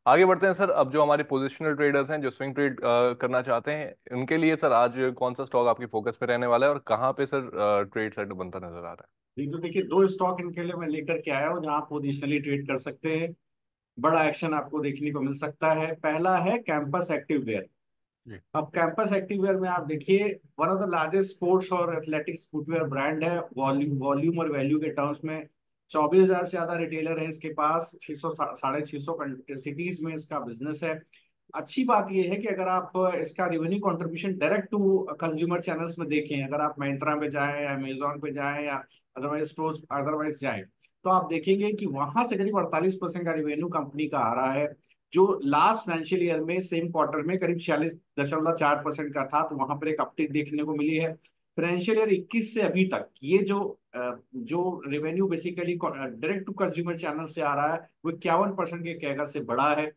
आगे बढ़ते हैं सर। अब जो हमारे पोजिशनल ट्रेडर्स हैं, जो स्विंग ट्रेड करना चाहते हैं, उनके लिए सर आज कौन सा स्टॉक आपकी फोकस पे रहने वाला है और कहाँ पे सर ट्रेड सेट बनता नजर आ रहा जी तो देखिए, दो स्टॉक इनके लिए मैं लेकर के आया हूँ जहां आप पोजिशनली ट्रेड कर सकते हैं। बड़ा एक्शन आपको देखने को मिल सकता है। पहला है कैंपस एक्टिववेयर। है? अब कैंपस एक्टिववेयर में आप देखिए, one of the largest sports और एथलेटिक्स फुटवेयर ब्रांड है। वॉल्यूम और वैल्यू के टर्म्स में 24,000 से ज्यादा रिटेलर है इसके पास। 600 650 सिटीज में इसका बिजनेस है। अच्छी बात यह है कि अगर आप इसका revenue contribution direct to consumer channels में देखें, अगर आप Myntra पे जाएं या अमेजोन पे जाएं या अदरवाइज स्टोर्स अदरवाइज जाएं, तो आप देखेंगे कि वहां से करीब 48% का रेवेन्यू कंपनी का आ रहा है, जो लास्ट फाइनेंशियल ईयर में सेम क्वार्टर में करीब 46.4% का था। तो वहां पर एक अपटिक देखने को मिली है। फाइनेंशियल ईयर 21 से अभी तक ये जो revenue basically direct to consumer channel से आ रहा है, वो 51% के कैगर से बढ़ा है।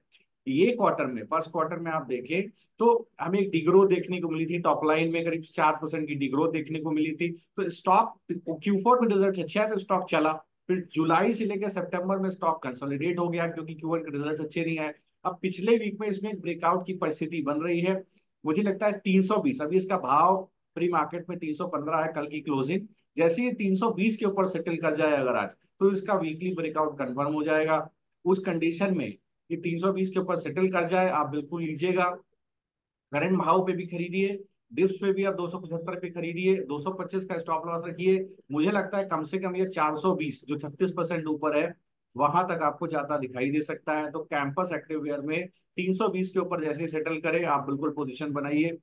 ये क्वार्टर में, फर्स्ट क्वार्टर में आप देखें तो हमें एक डिग्रोथ देखने को मिली थी। टॉप लाइन में करीब 4% की डिग्रोथ देखने को मिली थी। तो स्टॉक Q4 में रिजल्ट अच्छा है तो स्टॉक चला। फिर जुलाई से लेकर सितंबर में स्टॉक कंसोलिडेट हो गया क्योंकि Q1 के रिजल्ट अच्छे नहीं आए। अब पिछले वीक में इसमें एक ब्रेकआउट की परिस्थिति बन रही है। मुझे लगता है 320, अभी इसका भाव प्री मार्केट में 315 है कल की क्लोजिंग। जैसे ये 320 के ऊपर सेटल कर जाए अगर आज, तो इसका वीकली ब्रेकआउट कंफर्म हो जाएगा। उस कंडीशन में कि 320 के ऊपर सेटल कर जाए, आप बिल्कुल लीजिएगा। करंट भाव पे भी खरीदिए, डिप्स पे भी आप 275 पे खरीदिए, 225 का स्टॉप लॉस रखिए। मुझे लगता है कम से कम ये 420 जो 36% ऊपर है, वहां तक आपको जाता दिखाई दे सकता है। तो कैंपस एक्टिववेयर में 320 के ऊपर जैसे सेटल करे, आप बिल्कुल पोजीशन बनाइए।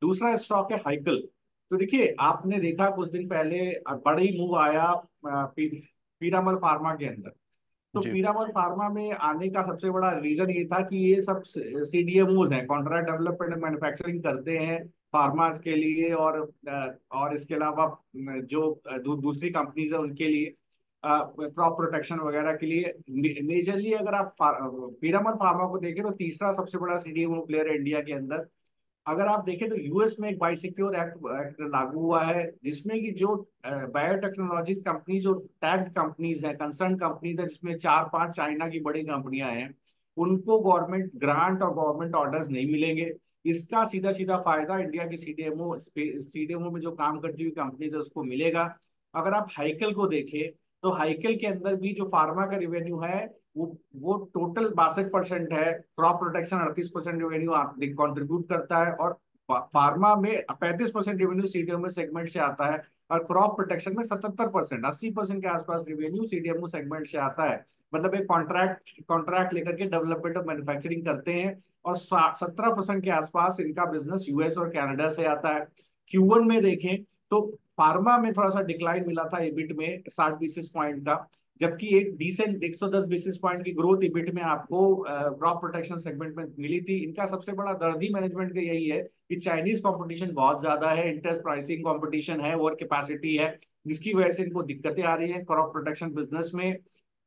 दूसरा स्टॉक है हाइकल। तो देखिए, आपने देखा कुछ दिन पहले बड़ी मूव आया पीरामल फार्मा के अंदर। तो जी। पीरामल फार्मा में आने का सबसे बड़ा रीजन ये था कि ये सब CDMOs हैं, कॉन्ट्रैक्ट डेवलपमेंट मैन्युफैक्चरिंग करते हैं फार्मा के लिए। और इसके अलावा जो दूसरी कंपनीज है उनके लिए, क्रॉप प्रोटेक्शन वगैरह के लिए। मेजरली अगर आप पीरामल फार्मा को देखें तो तीसरा सबसे बड़ा CDMO प्लेयर है इंडिया के अंदर। अगर आप देखें तो यूएस में एक बाइसिक्योर एक्ट लागू हुआ है, जिसमें कि जो बायोटेक्नोलॉजी कंपनी, जो टैग्ड कंपनीज हैं, कंसर्न कंपनीज है, जिसमें 4-5 चाइना की बड़ी कंपनियां हैं, उनको गवर्नमेंट ग्रांट और गवर्नमेंट ऑर्डर्स नहीं मिलेंगे। इसका सीधा सीधा फायदा इंडिया की सीडीएमओ में जो काम करती हुई कंपनीज है उसको मिलेगा। अगर आप हाइकल को देखें, तो हाइकल के अंदर भी जो फार्मा का रिवेन्यू है, वो टोटल 62% है। क्रॉप प्रोटेक्शन 38% रेवेन्यू कंट्रीब्यूट करता है। और फार्मा में 35% रेवेन्यू सीडीएमओ सेगमेंट से आता है। और क्रॉप प्रोटेक्शन में 77%, 80% के आसपास रेवेन्यू सीडीएमओ सेगमेंट से आता है। मतलब एक कॉन्ट्रैक्ट कॉन्ट्रैक्ट लेकर के डेवलपमेंट और मैन्युफैक्चरिंग करते हैं। और 17% के आसपास इनका बिजनेस यूएस और कनाडा से आता है। Q1 में देखें तो फार्मा में थोड़ा सा डिक्लाइन मिला था इबिट में 60 बेसिस पॉइंट का, जबकि एक डिसेंट 110 बेसिस पॉइंट की ग्रोथ इबिट में आपको क्रॉप प्रोटेक्शन सेगमेंट में मिली थी। इनका सबसे बड़ा दर्द ही मैनेजमेंट का यही है कि चाइनीज कंपटीशन बहुत ज्यादा है, इंटरेस्ट प्राइसिंग कंपटीशन है, ओवर कैपेसिटी है, जिसकी वजह से इनको दिक्कतें आ रही है क्रॉप प्रोटेक्शन बिजनेस में।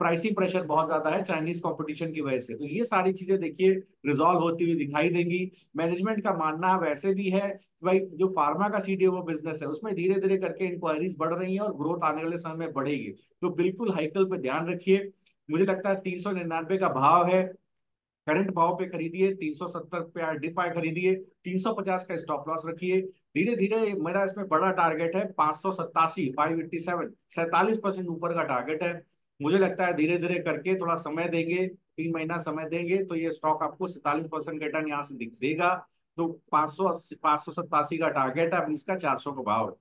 प्राइसिंग प्रेशर बहुत ज्यादा है चाइनीज कंपटीशन की वजह से। तो ये सारी चीजें देखिए रिजॉल्व होती हुई दिखाई देंगी। मैनेजमेंट का मानना वैसे भी है कि भाई जो फार्मा का CDMO बिजनेस है उसमें धीरे धीरे करके इंक्वायरीज बढ़ रही हैं और ग्रोथ आने वाले समय में बढ़ेगी। तो बिल्कुल हाइकल पे ध्यान रखिए। मुझे लगता है 399 का भाव है, करंट भाव पे खरीदिए। 370 पे डिप आए खरीदिए। 350 का स्टॉप लॉस रखिए। धीरे धीरे मेरा इसमें बड़ा टारगेट है 587, 587, 47% ऊपर का टारगेट है। मुझे लगता है धीरे धीरे करके थोड़ा समय देंगे, 3 महीना समय देंगे तो ये स्टॉक आपको 47% रिटर्न यहाँ से दिख देगा। तो 580, 587 का टारगेट है, अब इसका 400 का भाव है।